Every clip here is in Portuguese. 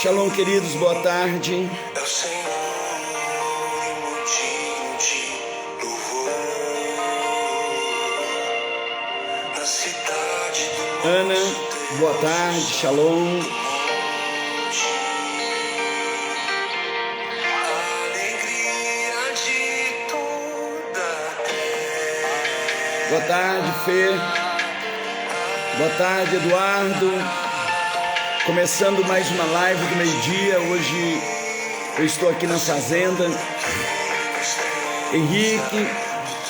Shalom, queridos, boa tarde. É o Senhor e motivo de louvor na cidade do Ana, nosso boa tarde, shalom. alegria de toda a terra. Boa tarde, Fê. Boa tarde, Eduardo. Começando mais uma live do meio-dia. Hoje eu estou aqui na fazenda. Henrique,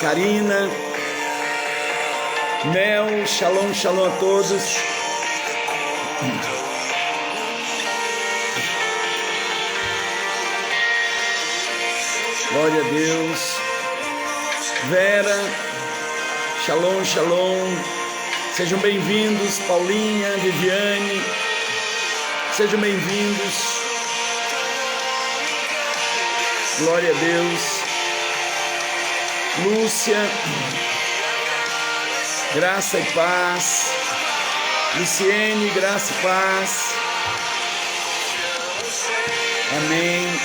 Karina, Mel, shalom, shalom a todos. Glória a Deus. Vera, shalom, shalom. Sejam bem-vindos, Paulinha, Viviane. Sejam bem-vindos. Glória a Deus. Lúcia, graça e paz. Luciene, graça e paz. Amém.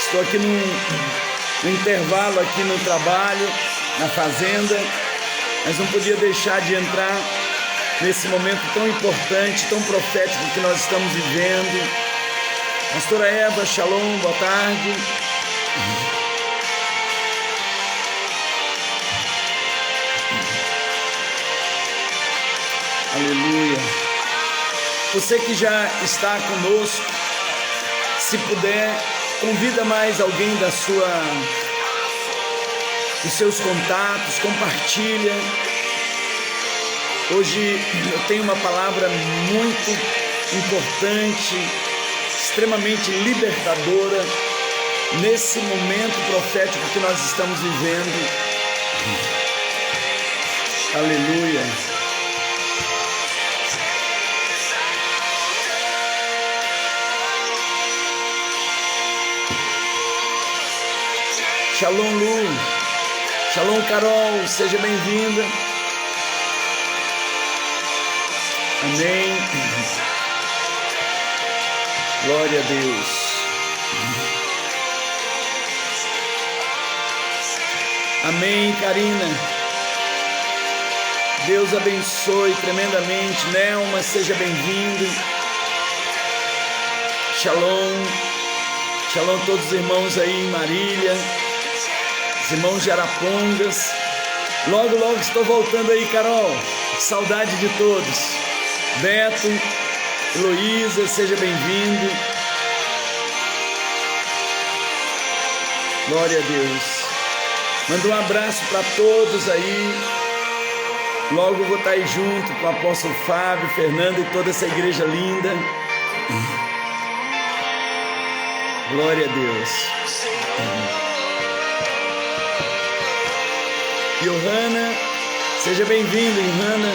Estou aqui no intervalo aqui no trabalho, na fazenda, mas não podia deixar de entrar nesse momento tão importante, tão profético que nós estamos vivendo. Pastora Eva, shalom, boa tarde. Aleluia. Você que já está conosco, se puder, convida mais alguém dos seus contatos, compartilha. Hoje eu tenho uma palavra muito importante, extremamente libertadora, nesse momento profético que nós estamos vivendo. Aleluia. Shalom, Lu. Shalom, Carol. Seja bem-vinda. Amém. Glória a Deus. Amém, Karina. Deus abençoe tremendamente. Nelma, seja bem-vindo. Shalom. Shalom a todos os irmãos aí em Marília. Os irmãos de Arapongas. Logo, logo estou voltando aí, Carol. Saudade de todos. Beto, Heloísa, seja bem-vindo. Glória a Deus. Manda um abraço para todos aí. Logo vou estar aí junto com o apóstolo Fábio, Fernando e toda essa igreja linda. Glória a Deus. Johanna, seja bem-vindo, Johanna.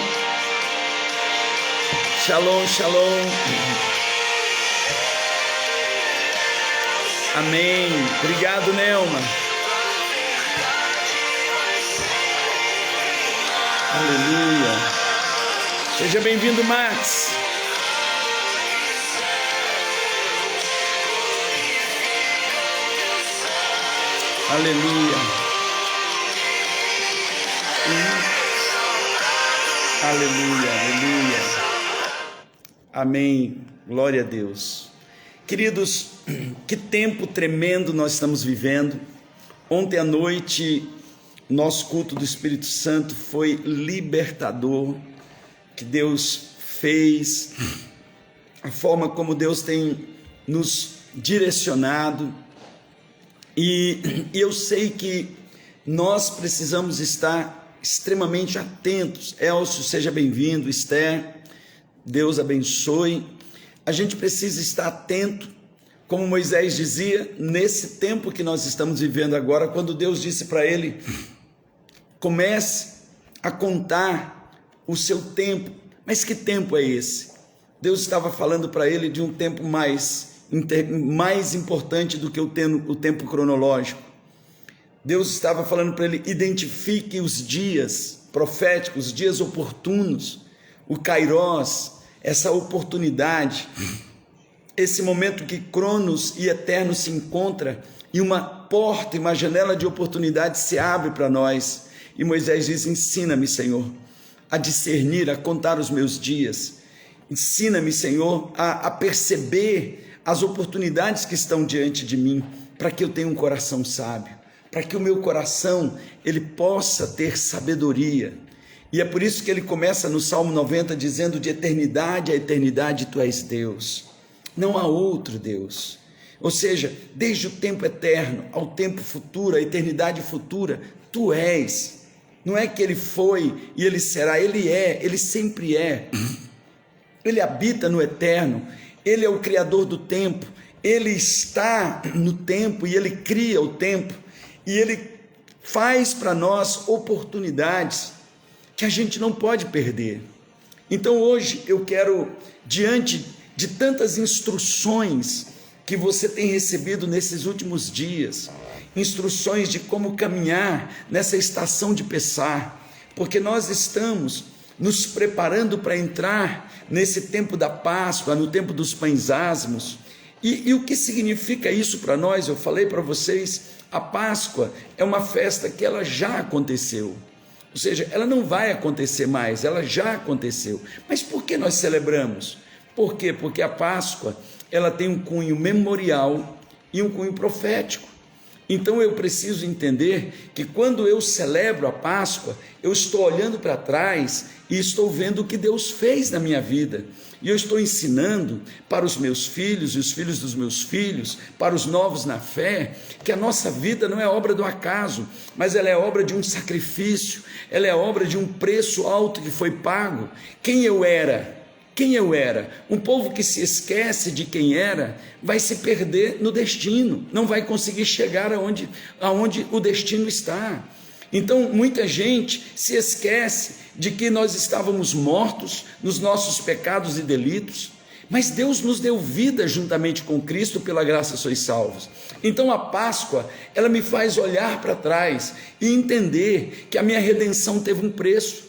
Shalom, shalom. Amém. Obrigado, Nelma. Aleluia. Seja bem-vindo, Max. Aleluia. Aleluia, aleluia. Amém, glória a Deus. Queridos, que tempo tremendo nós estamos vivendo. Ontem à noite, nosso culto do Espírito Santo foi libertador, que Deus fez, a forma como Deus tem nos direcionado, e eu sei que nós precisamos estar extremamente atentos. Elcio, seja bem-vindo. Esther, Deus abençoe. A gente precisa estar atento, como Moisés dizia, nesse tempo que nós estamos vivendo agora, quando Deus disse para ele: comece a contar o seu tempo. Mas que tempo é esse? Deus estava falando para ele de um tempo mais importante do que o tempo cronológico. Deus estava falando para ele: identifique os dias proféticos, os dias oportunos, o Kairós. essa oportunidade, esse momento que Cronos e Eterno se encontram e uma porta, uma janela de oportunidade se abre para nós. E Moisés diz: ensina-me, Senhor, a discernir, a contar os meus dias. Ensina-me, Senhor, a perceber as oportunidades que estão diante de mim, para que eu tenha um coração sábio, para que o meu coração ele possa ter sabedoria. E é por isso que ele começa no Salmo 90 dizendo: de eternidade a eternidade tu és Deus, não há outro Deus. Ou seja, desde o tempo eterno ao tempo futuro, a eternidade futura, tu és. Não é que ele foi e ele será, ele é, ele sempre é. Ele habita no eterno, ele é o criador do tempo, ele está no tempo e ele cria o tempo, e ele faz para nós oportunidades que a gente não pode perder. Então hoje eu quero, diante de tantas instruções que você tem recebido nesses últimos dias, instruções de como caminhar nessa estação de Pessah, porque nós estamos nos preparando para entrar nesse tempo da Páscoa, no tempo dos pães asmos. E o que significa isso para nós? Eu falei para vocês, a Páscoa é uma festa que ela já aconteceu, ou seja, ela não vai acontecer mais, ela já aconteceu. Mas por que nós celebramos? Por quê? Porque a Páscoa ela tem um cunho memorial e um cunho profético. Então eu preciso entender que quando eu celebro a Páscoa, eu estou olhando para trás e estou vendo o que Deus fez na minha vida. E eu estou ensinando para os meus filhos e os filhos dos meus filhos, para os novos na fé, que a nossa vida não é obra do acaso, mas ela é obra de um sacrifício, ela é obra de um preço alto que foi pago. Quem eu era? Um povo que se esquece de quem era, vai se perder no destino, não vai conseguir chegar aonde o destino está. Então muita gente se esquece de que nós estávamos mortos nos nossos pecados e delitos, mas Deus nos deu vida juntamente com Cristo, pela graça sois salvos. Então a Páscoa, ela me faz olhar para trás e entender que a minha redenção teve um preço,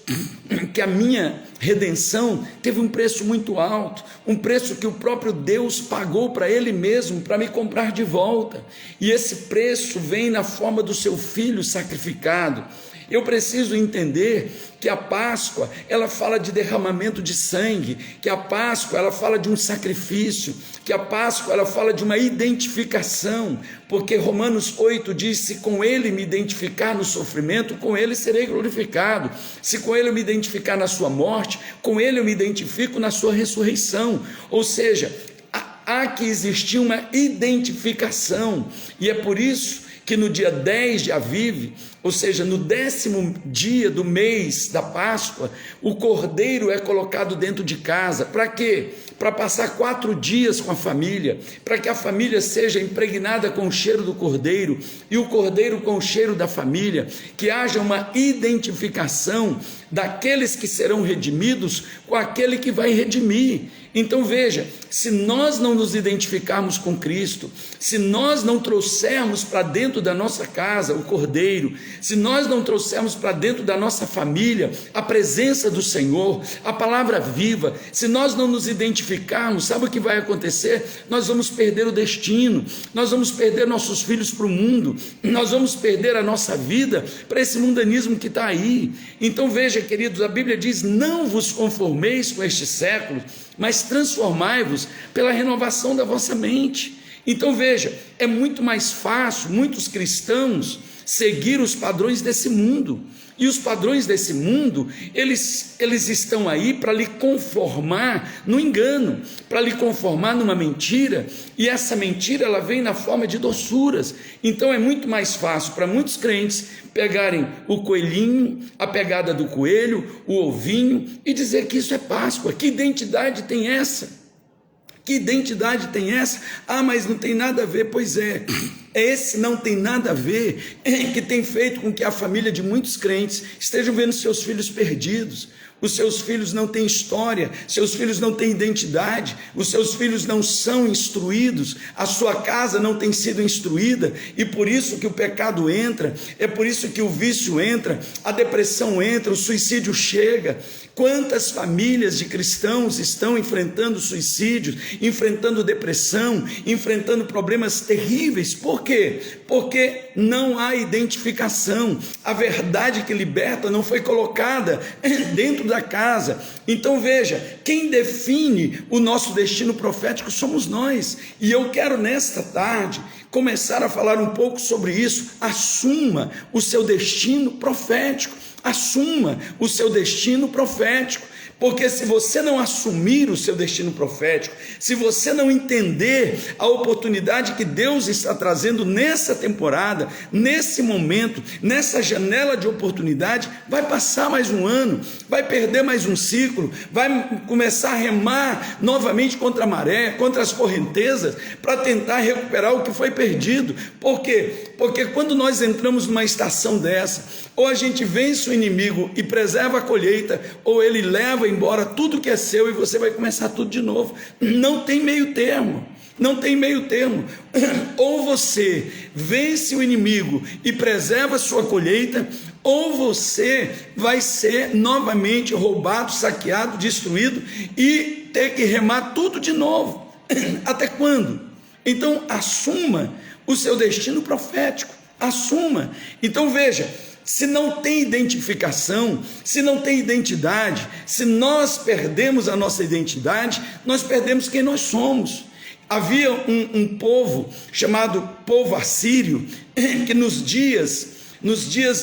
que a minha redenção teve um preço muito alto, um preço que o próprio Deus pagou para Ele mesmo, para me comprar de volta, e esse preço vem na forma do seu Filho sacrificado. Eu preciso entender que a Páscoa, ela fala de derramamento de sangue, que a Páscoa, ela fala de um sacrifício, que a Páscoa, ela fala de uma identificação, porque Romanos 8 diz: se com Ele me identificar no sofrimento, com Ele serei glorificado. Se com Ele eu me identificar na sua morte, com Ele eu me identifico na sua ressurreição. Ou seja, há que existir uma identificação, e é por isso que no dia 10 de Aviv, ou seja, no 10º dia do mês da Páscoa, o cordeiro é colocado dentro de casa. Para quê? Para passar 4 dias com a família, para que a família seja impregnada com o cheiro do cordeiro, e o cordeiro com o cheiro da família, que haja uma identificação daqueles que serão redimidos com aquele que vai redimir. Então veja, se nós não nos identificarmos com Cristo, se nós não trouxermos para dentro da nossa casa o cordeiro, se nós não trouxermos para dentro da nossa família a presença do Senhor, a palavra viva, se nós não nos identificarmos, sabe o que vai acontecer? Nós vamos perder o destino, nós vamos perder nossos filhos para o mundo, nós vamos perder a nossa vida para esse mundanismo que está aí. Então veja, queridos, a Bíblia diz: não vos conformeis com este século, mas transformai-vos pela renovação da vossa mente. Então veja, é muito mais fácil muitos cristãos seguir os padrões desse mundo, e os padrões desse mundo, eles estão aí para lhe conformar no engano, para lhe conformar numa mentira, e essa mentira ela vem na forma de doçuras. Então é muito mais fácil para muitos crentes pegarem o coelhinho, a pegada do coelho, o ovinho, e dizer que isso é Páscoa. Que identidade tem essa? Que identidade tem essa? Ah, mas não tem nada a ver. Pois é, esse não tem nada a ver que tem feito com que a família de muitos crentes estejam vendo seus filhos perdidos. Os seus filhos não têm história, seus filhos não têm identidade, os seus filhos não são instruídos, a sua casa não tem sido instruída, e por isso que o pecado entra, é por isso que o vício entra, a depressão entra, o suicídio chega. Quantas famílias de cristãos estão enfrentando suicídios, enfrentando depressão, enfrentando problemas terríveis? Por quê? Porque não há identificação. A verdade que liberta não foi colocada dentro da casa. Então veja, quem define o nosso destino profético somos nós. E eu quero nesta tarde começar a falar um pouco sobre isso. Assuma o seu destino profético. Assuma o seu destino profético, porque se você não assumir o seu destino profético, se você não entender a oportunidade que Deus está trazendo nessa temporada, nesse momento, nessa janela de oportunidade, vai passar mais um ano, vai perder mais um ciclo, vai começar a remar novamente contra a maré, contra as correntezas, para tentar recuperar o que foi perdido. Por quê? Porque quando nós entramos numa estação dessa, ou a gente vence o inimigo e preserva a colheita, ou ele leva embora tudo que é seu e você vai começar tudo de novo. Não tem meio termo, não tem meio termo. Ou você vence o inimigo e preserva a sua colheita, ou você vai ser novamente roubado, saqueado, destruído e ter que remar tudo de novo. Até quando? Então assuma o seu destino profético, assuma. Então veja, se não tem identificação, se não tem identidade, se nós perdemos a nossa identidade, nós perdemos quem nós somos. Havia um povo chamado povo assírio, que nos dias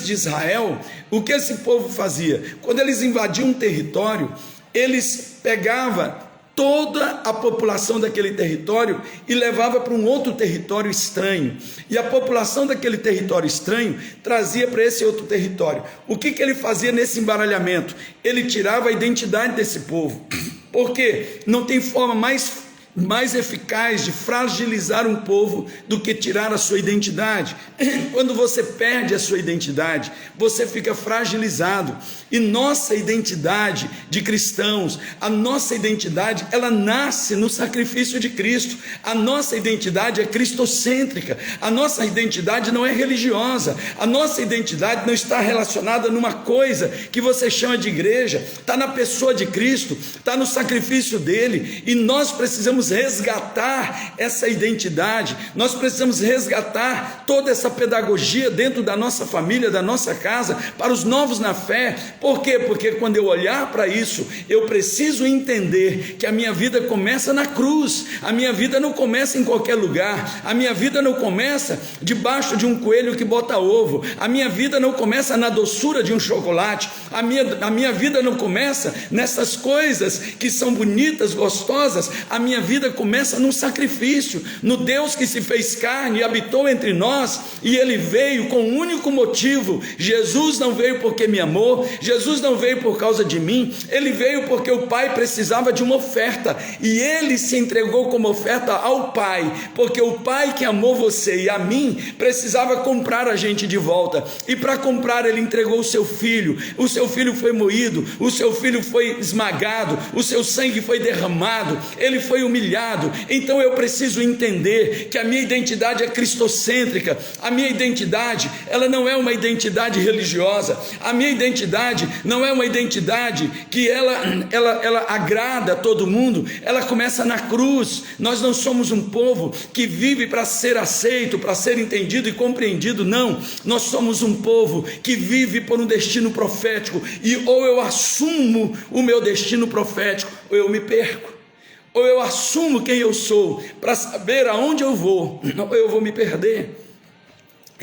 de Israel, o que esse povo fazia? Quando eles invadiam um território, eles pegavam toda a população daquele território e levava para um outro território estranho, e a população daquele território estranho trazia para esse outro território. O que ele fazia nesse embaralhamento? Ele tirava a identidade desse povo, porque não tem forma mais eficaz de fragilizar um povo do que tirar a sua identidade. Quando você perde a sua identidade, você fica fragilizado. E nossa identidade de cristãos, a nossa identidade, ela nasce no sacrifício de Cristo. A nossa identidade é cristocêntrica. A nossa identidade não é religiosa. A nossa identidade não está relacionada numa coisa que você chama de igreja. Está na pessoa de Cristo, está no sacrifício dele, e nós precisamos resgatar essa identidade, nós precisamos resgatar toda essa pedagogia dentro da nossa família, da nossa casa, para os novos na fé. Por quê? Porque quando eu olhar para isso, eu preciso entender que a minha vida começa na cruz, a minha vida não começa em qualquer lugar, a minha vida não começa debaixo de um coelho que bota ovo, a minha vida não começa na doçura de um chocolate, a minha vida não começa nessas coisas que são bonitas, gostosas. A minha vida começa num sacrifício, no Deus que se fez carne e habitou entre nós, e ele veio com um único motivo. Jesus não veio porque me amou, Jesus não veio por causa de mim, ele veio porque o Pai precisava de uma oferta, e ele se entregou como oferta ao Pai, porque o Pai que amou você e a mim precisava comprar a gente de volta, e para comprar ele entregou o seu filho foi moído, o seu filho foi esmagado, o seu sangue foi derramado, ele foi humilhado. Então eu preciso entender que a minha identidade é cristocêntrica. A minha identidade, ela não é uma identidade religiosa, a minha identidade não é uma identidade que ela agrada a todo mundo, ela começa na cruz. Nós não somos um povo que vive para ser aceito, para ser entendido e compreendido, não. Nós somos um povo que vive por um destino profético, e ou eu assumo o meu destino profético, ou eu me perco. Ou eu assumo quem eu sou para saber aonde eu vou, ou eu vou me perder.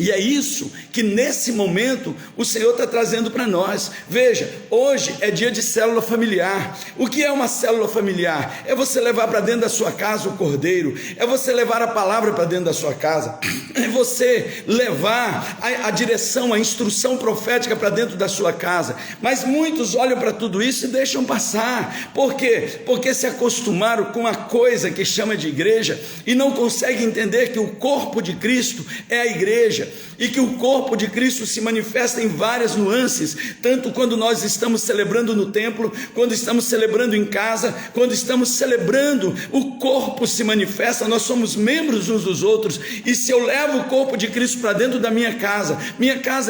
E é isso que nesse momento o Senhor está trazendo para nós. Veja, hoje é dia de célula familiar. O que é uma célula familiar? É você levar para dentro da sua casa o cordeiro, é você levar a palavra para dentro da sua casa, é você levar a direção, a instrução profética para dentro da sua casa. Mas muitos olham para tudo isso e deixam passar. Por quê? Porque se acostumaram com a coisa que chama de igreja e não conseguem entender que o corpo de Cristo é a igreja. igreja, e que o corpo de Cristo se manifesta em várias nuances, tanto quando nós estamos celebrando no templo, quando estamos celebrando em casa, quando estamos celebrando, o corpo se manifesta, nós somos membros uns dos outros, e se eu levo o corpo de Cristo para dentro da minha casa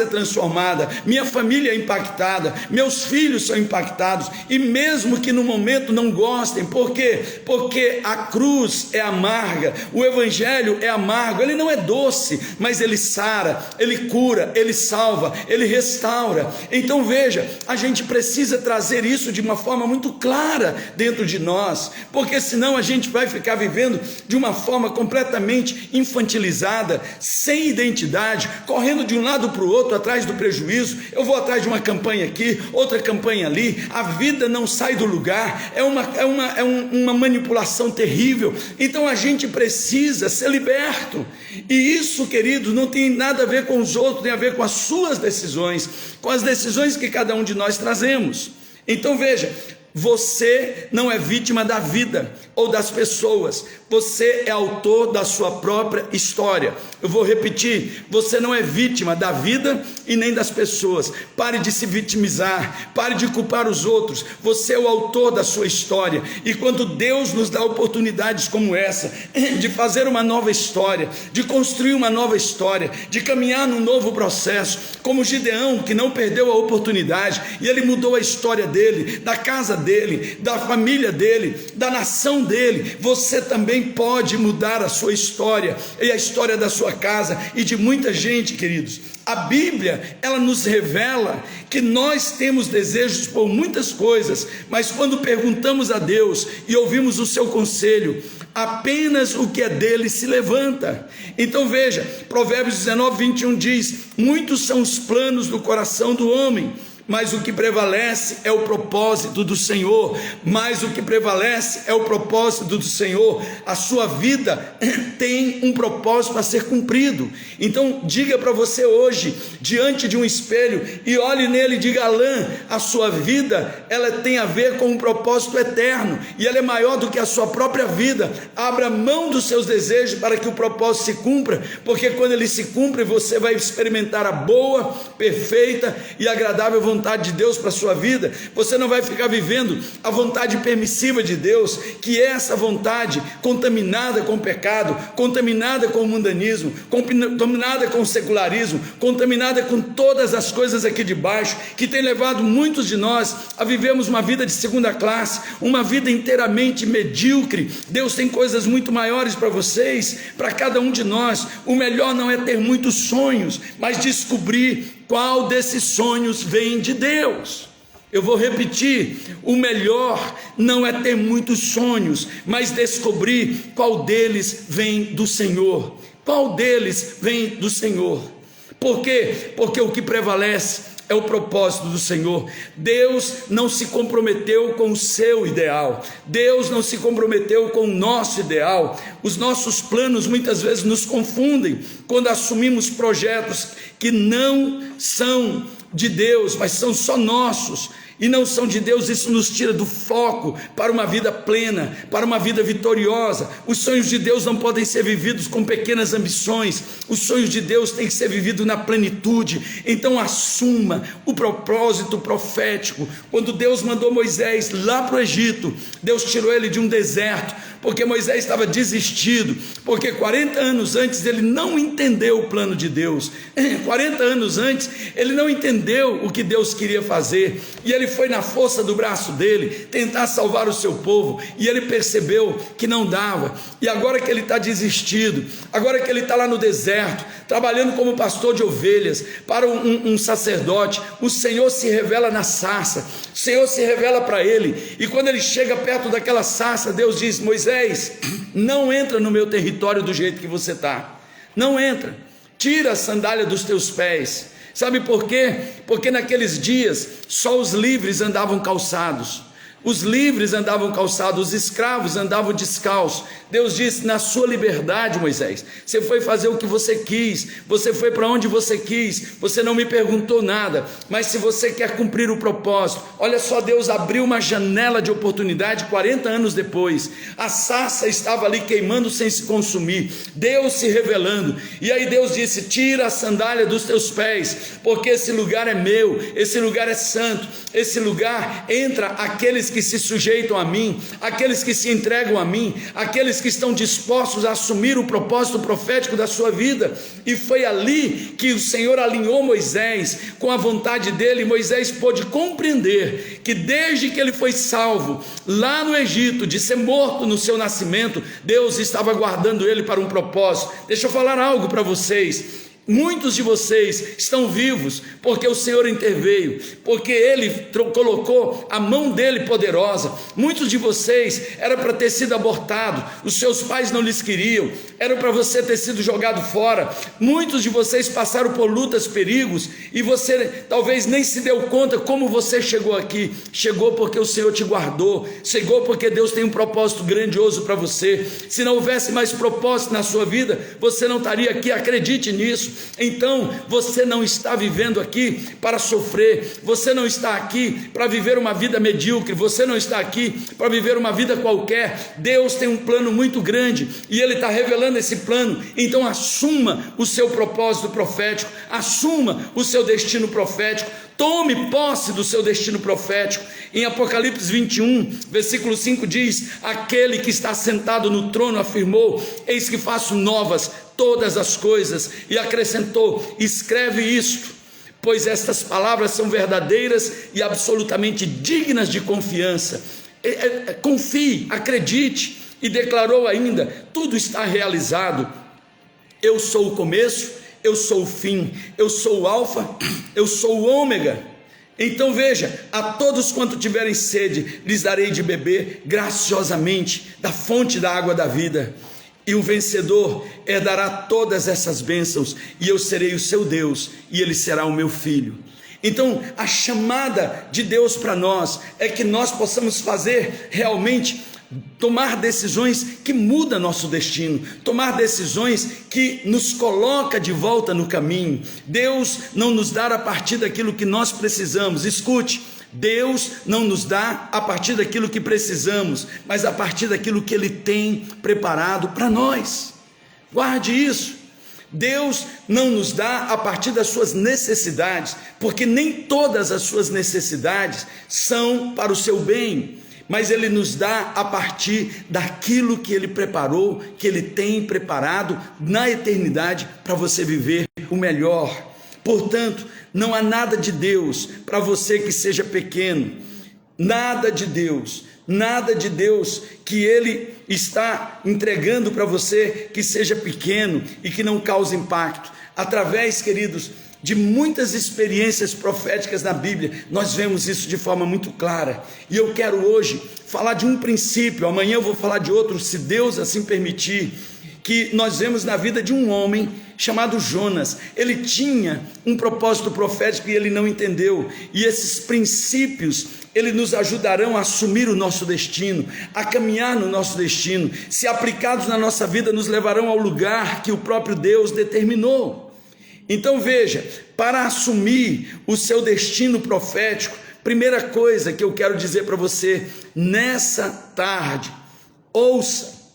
é transformada, minha família é impactada, meus filhos são impactados, e mesmo que no momento não gostem, por quê? Porque a cruz é amarga, o evangelho é amargo, ele não é doce, mas ele sara, ele cura, ele salva, ele restaura. Então veja, a gente precisa trazer isso de uma forma muito clara dentro de nós, porque senão a gente vai ficar vivendo de uma forma completamente infantilizada, sem identidade, correndo de um lado para o outro, atrás do prejuízo. Eu vou atrás de uma campanha aqui, outra campanha ali, a vida não sai do lugar, é uma manipulação terrível. Então a gente precisa ser liberto, e isso, querido, não tem nada a ver com os outros, tem a ver com as suas decisões, com as decisões que cada um de nós trazemos. Então veja, você não é vítima da vida ou das pessoas, você é autor da sua própria história. Eu vou repetir, você não é vítima da vida e nem das pessoas. Pare de se vitimizar, pare de culpar os outros, você é o autor da sua história. E quando Deus nos dá oportunidades como essa, de fazer uma nova história, de construir uma nova história, de caminhar num novo processo, como Gideão, que não perdeu a oportunidade, e ele mudou a história dele, da casa dele, da família dele, da nação dele, você também pode mudar a sua história, e a história da sua casa, e de muita gente, queridos. A Bíblia, ela nos revela que nós temos desejos por muitas coisas, mas quando perguntamos a Deus e ouvimos o seu conselho, apenas o que é dele se levanta. Então veja, Provérbios 19:21 diz: muitos são os planos do coração do homem, mas o que prevalece é o propósito do Senhor. Mas o que prevalece é o propósito do Senhor. A sua vida tem um propósito a ser cumprido. Então diga para você hoje, diante de um espelho, e olhe nele e diga: Alain, a sua vida, ela tem a ver com um propósito eterno, e ela é maior do que a sua própria vida. Abra mão dos seus desejos para que o propósito se cumpra, porque quando ele se cumpre, você vai experimentar a boa, perfeita e agradável vontade de Deus para a sua vida. Você não vai ficar vivendo a vontade permissiva de Deus, que é essa vontade contaminada com o pecado, contaminada com o mundanismo, contaminada com o secularismo, contaminada com todas as coisas aqui de baixo, que tem levado muitos de nós a vivermos uma vida de segunda classe, uma vida inteiramente medíocre. Deus tem coisas muito maiores para vocês, para cada um de nós. O melhor não é ter muitos sonhos, mas descobrir qual desses sonhos vem de Deus. Eu vou repetir, o melhor não é ter muitos sonhos, mas descobrir qual deles vem do Senhor. Qual deles vem do Senhor? Por quê? Porque o que prevalece é o propósito do Senhor. Deus não se comprometeu com o seu ideal, Deus não se comprometeu com o nosso ideal. Os nossos planos muitas vezes nos confundem quando assumimos projetos que não são de Deus, mas são só nossos, e não são de Deus. Isso nos tira do foco para uma vida plena, para uma vida vitoriosa. Os sonhos de Deus não podem ser vividos com pequenas ambições, os sonhos de Deus têm que ser vividos na plenitude. Então assuma o propósito profético. Quando Deus mandou Moisés lá para o Egito, Deus tirou ele de um deserto, porque Moisés estava desistido, porque 40 anos antes ele não entendeu o plano de Deus, 40 anos antes ele não entendeu o que Deus queria fazer, e ele foi na força do braço dele tentar salvar o seu povo, e ele percebeu que não dava. E agora que ele está desistido, agora que ele está lá no deserto, trabalhando como pastor de ovelhas para um sacerdote, o Senhor se revela na sarça, o Senhor se revela para ele, e quando ele chega perto daquela sarça, Deus diz: Moisés, não entra no meu território do jeito que você está, não entra, tira a sandália dos teus pés. Sabe por quê? Porque naqueles dias só os livres andavam calçados, Os livres andavam calçados, os escravos andavam descalços. Deus disse: na sua liberdade, Moisés, você foi fazer o que você quis, você foi para onde você quis, você não me perguntou nada, mas se você quer cumprir o propósito, olha só, Deus abriu uma janela de oportunidade 40 anos depois. A sarça estava ali queimando sem se consumir, Deus se revelando, e aí Deus disse: tira a sandália dos teus pés, porque esse lugar é meu, esse lugar é santo, esse lugar entra aqueles que se sujeitam a mim, aqueles que se entregam a mim, aqueles que estão dispostos a assumir o propósito profético da sua vida. E foi ali que o Senhor alinhou Moisés com a vontade dele. Moisés pôde compreender que desde que ele foi salvo lá no Egito, de ser morto no seu nascimento, Deus estava guardando ele para um propósito. Deixa eu falar algo para vocês. Muitos de vocês estão vivos porque o Senhor interveio, porque Ele colocou a mão dEle poderosa. Muitos de vocês era para ter sido abortado, os seus pais não lhes queriam, era para você ter sido jogado fora. Muitos de vocês passaram por lutas, perigos, e você talvez nem se deu conta como você chegou aqui. Chegou porque o Senhor te guardou, chegou porque Deus tem um propósito grandioso para você. Se não houvesse mais propósito na sua vida, você não estaria aqui, acredite nisso. Então você não está vivendo aqui para sofrer, você não está aqui para viver uma vida medíocre, você não está aqui para viver uma vida qualquer. Deus tem um plano muito grande e Ele está revelando esse plano. Então assuma o seu propósito profético, assuma o seu destino profético, tome posse do seu destino profético. Em Apocalipse 21, versículo 5 diz: aquele que está sentado no trono afirmou: eis que faço novas todas as coisas, e acrescentou: escreve isto, pois estas palavras são verdadeiras e absolutamente dignas de confiança. Confie, acredite. E declarou ainda: tudo está realizado. Eu sou o começo, eu sou o fim, eu sou o alfa, eu sou o ômega. Então veja: a todos quanto tiverem sede, lhes darei de beber graciosamente da fonte da água da vida. E o vencedor herdará todas essas bênçãos, e eu serei o seu Deus, e ele será o meu filho. Então a chamada de Deus para nós é que nós possamos fazer realmente, tomar decisões que mudam nosso destino, tomar decisões que nos coloca de volta no caminho. Deus não nos dá a partir daquilo que nós precisamos. Escute, Deus não nos dá a partir daquilo que precisamos, mas a partir daquilo que Ele tem preparado para nós. Guarde isso. Deus não nos dá a partir das suas necessidades, porque nem todas as suas necessidades são para o seu bem, mas Ele nos dá a partir daquilo que Ele preparou, que Ele tem preparado na eternidade para você viver o melhor. Portanto, não há nada de Deus para você que seja pequeno, nada de Deus que Ele está entregando para você que seja pequeno e que não cause impacto. Através, queridos, de muitas experiências proféticas na Bíblia, nós vemos isso de forma muito clara. E eu quero hoje falar de um princípio, amanhã eu vou falar de outro, se Deus assim permitir, que nós vemos na vida de um homem chamado Jonas. Ele tinha um propósito profético e ele não entendeu, e esses princípios, eles nos ajudarão a assumir o nosso destino, a caminhar no nosso destino. Se aplicados na nossa vida, nos levarão ao lugar que o próprio Deus determinou. Então veja, para assumir o seu destino profético, primeira coisa que eu quero dizer para você nessa tarde: ouça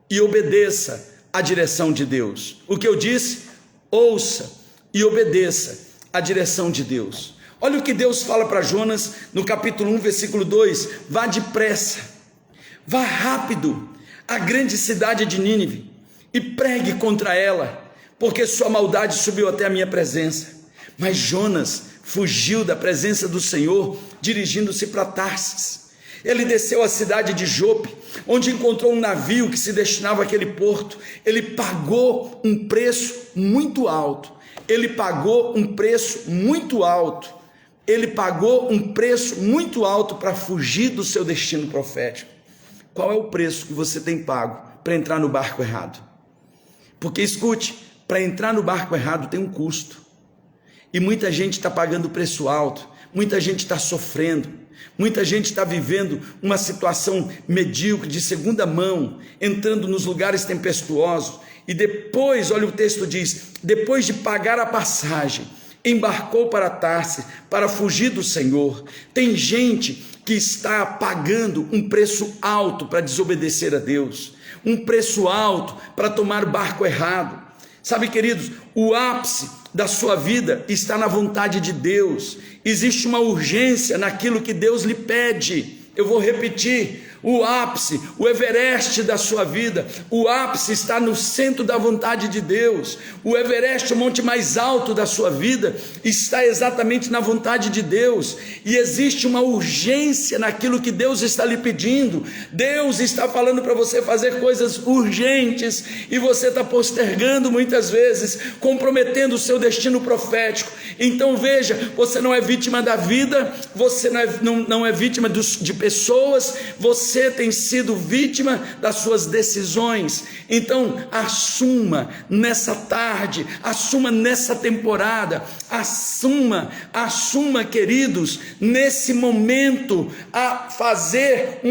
e obedeça a direção de Deus. O que eu disse? Ouça e obedeça a direção de Deus. Olha o que Deus fala para Jonas no capítulo 1, versículo 2: vá depressa, vá rápido à grande cidade de Nínive e pregue contra ela, porque sua maldade subiu até a minha presença. Mas Jonas fugiu da presença do Senhor, dirigindo-se para Tarsis. Ele desceu à cidade de Jope, onde encontrou um navio que se destinava àquele porto. Ele pagou um preço muito alto. Ele pagou um preço muito alto. Ele pagou um preço muito alto para fugir do seu destino profético. Qual é o preço que você tem pago para entrar no barco errado? Porque escute, para entrar no barco errado tem um custo. E muita gente está pagando preço alto. Muita gente está sofrendo. Muita gente está vivendo uma situação medíocre, de segunda mão, entrando nos lugares tempestuosos, e depois, olha o texto diz, depois de pagar a passagem, embarcou para Tarsis, para fugir do Senhor. Tem gente que está pagando um preço alto para desobedecer a Deus, um preço alto para tomar o barco errado. Sabe, queridos, o ápice da sua vida está na vontade de Deus. Existe uma urgência naquilo que Deus lhe pede. Eu vou repetir, o ápice, o Everest da sua vida, o ápice está no centro da vontade de Deus. O Everest, o monte mais alto da sua vida, está exatamente na vontade de Deus, e existe uma urgência naquilo que Deus está lhe pedindo. Deus está falando para você fazer coisas urgentes, e você está postergando muitas vezes, comprometendo o seu destino profético. Então veja, você não é vítima da vida, você não é vítima de pessoas, você tem sido vítima das suas decisões. Então assuma nessa tarde, assuma nessa temporada, assuma, queridos, nesse momento, a fazer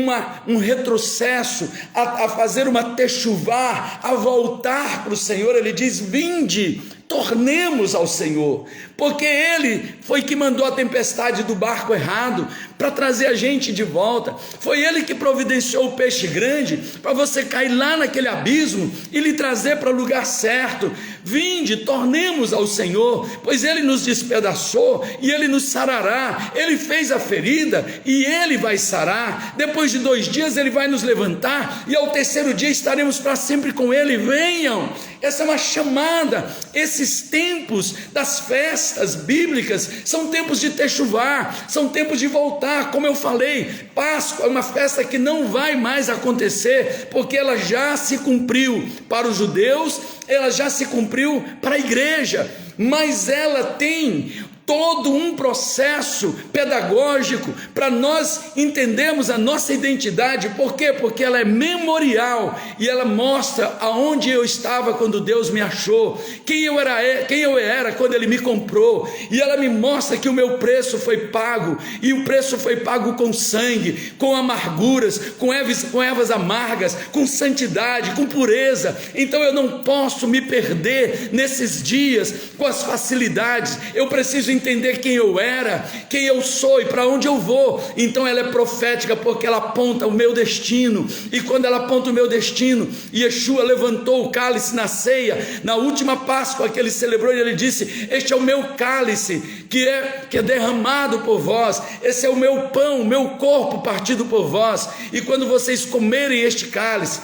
um retrocesso, a fazer uma techuvá, a voltar para o Senhor. Ele diz: vinde, tornemos ao Senhor, porque Ele foi que mandou a tempestade do barco errado para trazer a gente de volta. Foi Ele que providenciou o peixe grande para você cair lá naquele abismo e lhe trazer para o lugar certo. Vinde, tornemos ao Senhor, pois Ele nos despedaçou e Ele nos sarará. Ele fez a ferida e Ele vai sarar. Depois de 2 dias Ele vai nos levantar, e ao 3º dia estaremos para sempre com Ele. Venham. Essa é uma chamada. Esses tempos das festas bíblicas são tempos de techuvá, são tempos de voltar. Como eu falei, Páscoa é uma festa que não vai mais acontecer, porque ela já se cumpriu para os judeus, ela já se cumpriu para a igreja, mas ela tem todo um processo pedagógico para nós entendermos a nossa identidade. Por quê? Porque ela é memorial, e ela mostra aonde eu estava quando Deus me achou, quem eu era quando Ele me comprou, e ela me mostra que o meu preço foi pago, e o preço foi pago com sangue, com amarguras, com ervas amargas, com santidade, com pureza. Então eu não posso me perder nesses dias com as facilidades. Eu preciso entender quem eu era, quem eu sou e para onde eu vou. Então ela é profética, porque ela aponta o meu destino. E quando ela aponta o meu destino, Yeshua levantou o cálice na ceia, na última Páscoa que ele celebrou, e ele disse: este é o meu cálice que é derramado por vós, esse é o meu pão, o meu corpo partido por vós. E quando vocês comerem este cálice,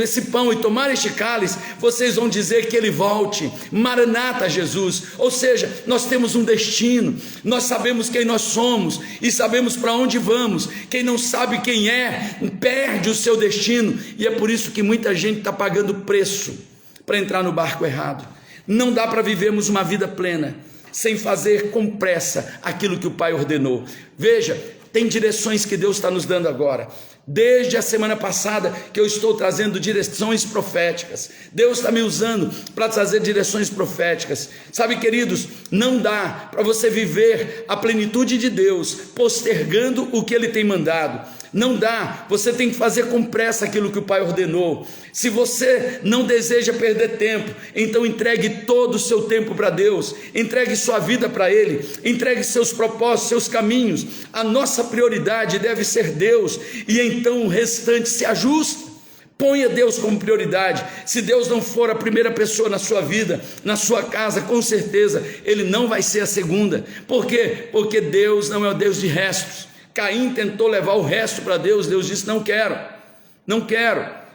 esse pão, e tomar este cálice, vocês vão dizer que Ele volte. Maranata, Jesus. Ou seja, nós temos um destino, nós sabemos quem nós somos e sabemos para onde vamos. Quem não sabe quem é, perde o seu destino, e é por isso que muita gente está pagando preço para entrar no barco errado. Não dá para vivermos uma vida plena sem fazer com pressa aquilo que o Pai ordenou. Veja, tem direções que Deus está nos dando agora. Desde a semana passada que eu estou trazendo direções proféticas, Deus está me usando para trazer direções proféticas. Sabe, queridos, não dá para você viver a plenitude de Deus postergando o que Ele tem mandado. Não dá, você tem que fazer com pressa aquilo que o Pai ordenou. Se você não deseja perder tempo, então entregue todo o seu tempo para Deus, entregue sua vida para Ele, entregue seus propósitos, seus caminhos. A nossa prioridade deve ser Deus, e então o restante se ajusta. Ponha Deus como prioridade. Se Deus não for a primeira pessoa na sua vida, na sua casa, com certeza Ele não vai ser a segunda. Por quê? Porque Deus não é o Deus de restos. Caim tentou levar o resto para Deus. Deus disse: não quero,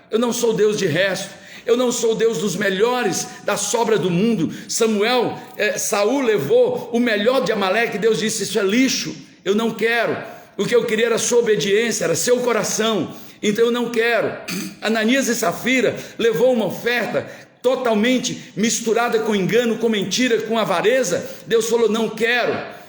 eu não sou Deus de resto, eu não sou Deus dos melhores da sobra do mundo. Saul levou o melhor de Amaleque, Deus disse: isso é lixo, eu não quero. O que eu queria era sua obediência, era seu coração, então eu não quero. Ananias e Safira levou uma oferta totalmente misturada com engano, com mentira, com avareza. Deus falou: não quero,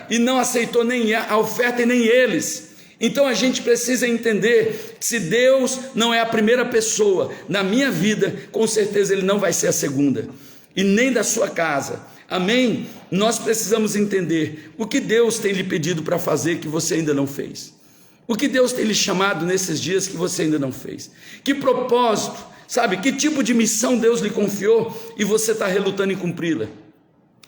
e não aceitou nem a oferta e nem eles. Então a gente precisa entender que se Deus não é a primeira pessoa na minha vida, com certeza Ele não vai ser a segunda, e nem da sua casa. Amém? Nós precisamos entender o que Deus tem lhe pedido para fazer que você ainda não fez. O que Deus tem lhe chamado nesses dias que você ainda não fez. Que propósito, sabe? Que tipo de missão Deus lhe confiou e você está relutando em cumpri-la?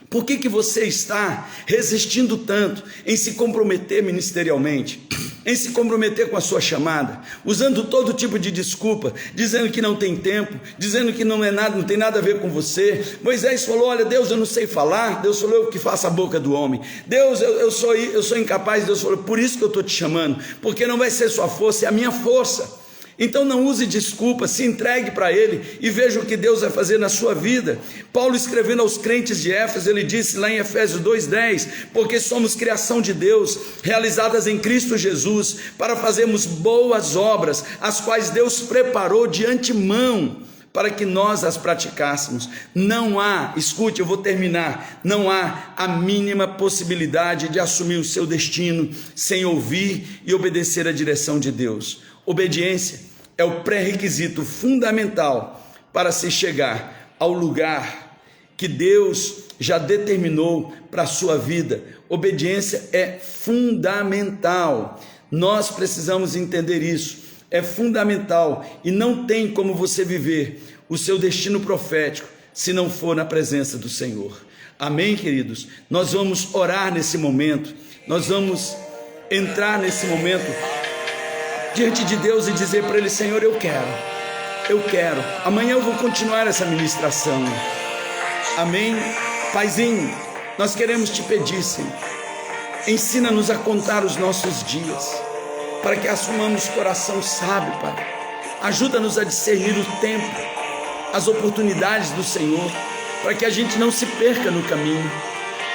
Por que você está resistindo tanto em se comprometer ministerialmente, em se comprometer com a sua chamada, usando todo tipo de desculpa, dizendo que não tem tempo, dizendo que não é nada, não tem nada a ver com você? Moisés falou: olha, Deus, eu não sei falar. Deus falou: eu que faço a boca do homem. Deus, eu sou incapaz. Deus falou: por isso que eu estou te chamando, porque não vai ser sua força, é a minha força. Então não use desculpa, se entregue para Ele e veja o que Deus vai fazer na sua vida. Paulo, escrevendo aos crentes de Éfeso, ele disse lá em Efésios 2:10, porque somos criação de Deus, realizadas em Cristo Jesus, para fazermos boas obras, as quais Deus preparou de antemão, para que nós as praticássemos. Não há, escute, eu vou terminar, não há a mínima possibilidade de assumir o seu destino sem ouvir e obedecer a direção de Deus. Obediência é o pré-requisito fundamental para se chegar ao lugar que Deus já determinou para a sua vida. Obediência é fundamental. Nós precisamos entender isso. É fundamental e não tem como você viver o seu destino profético se não for na presença do Senhor. Amém, queridos? Nós vamos orar nesse momento. Nós vamos entrar nesse momento diante de Deus e dizer para Ele: Senhor, eu quero, amanhã eu vou continuar essa ministração. Amém? Paizinho, nós queremos te pedir, Senhor, ensina-nos a contar os nossos dias, para que assumamos coração sábio, Pai. Ajuda-nos a discernir o tempo, as oportunidades do Senhor, para que a gente não se perca no caminho.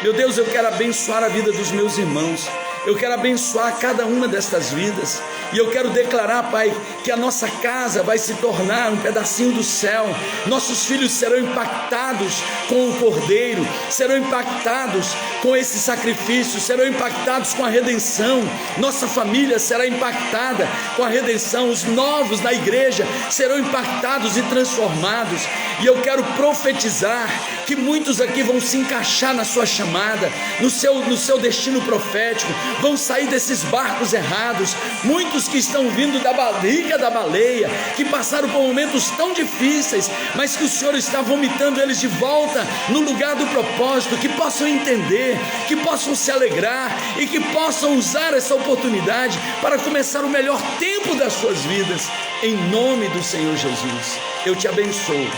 Meu Deus, eu quero abençoar a vida dos meus irmãos, eu quero abençoar cada uma destas vidas, e eu quero declarar, Pai, que a nossa casa vai se tornar um pedacinho do céu. Nossos filhos serão impactados com o Cordeiro, serão impactados com esse sacrifício, serão impactados com a redenção. Nossa família será impactada com a redenção. Os novos na igreja serão impactados e transformados. E eu quero profetizar que muitos aqui vão se encaixar na sua chamada, no seu destino profético, vão sair desses barcos errados. Muitos que estão vindo da barriga da baleia, que passaram por momentos tão difíceis, mas que o Senhor está vomitando eles de volta no lugar do propósito, que possam entender, que possam se alegrar e que possam usar essa oportunidade para começar o melhor tempo das suas vidas, em nome do Senhor Jesus. Eu te abençoo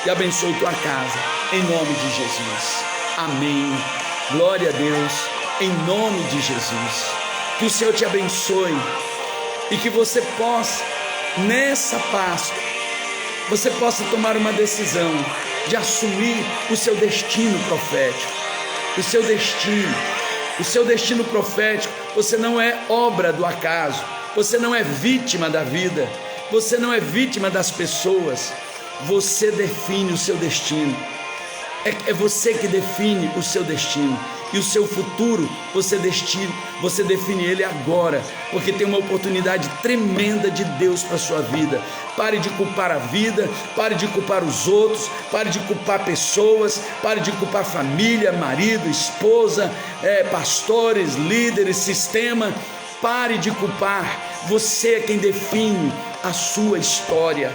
e abençoo tua casa, em nome de Jesus. Amém. Glória a Deus, em nome de Jesus. Que o Senhor te abençoe e que você possa, nessa Páscoa, você possa tomar uma decisão de assumir o seu destino profético. O seu destino profético. Você não é obra do acaso, você não é vítima da vida, você não é vítima das pessoas, você define o seu destino. É você que define o seu destino. E o seu futuro, você define ele agora, porque tem uma oportunidade tremenda de Deus para a sua vida. Pare de culpar a vida, pare de culpar os outros, pare de culpar pessoas, pare de culpar família, marido, esposa, pastores, líderes, sistema. Pare de culpar. Você é quem define a sua história.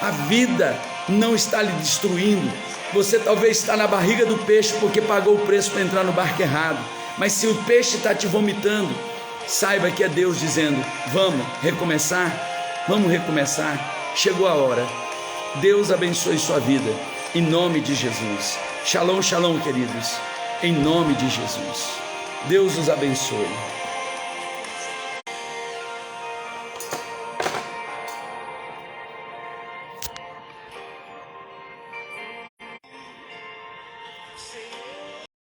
A vida não está lhe destruindo. Você talvez está na barriga do peixe porque pagou o preço para entrar no barco errado. Mas se o peixe está te vomitando, saiba que é Deus dizendo: vamos recomeçar, vamos recomeçar. Chegou a hora. Deus abençoe sua vida, em nome de Jesus. Shalom, shalom, queridos, em nome de Jesus. Deus os abençoe.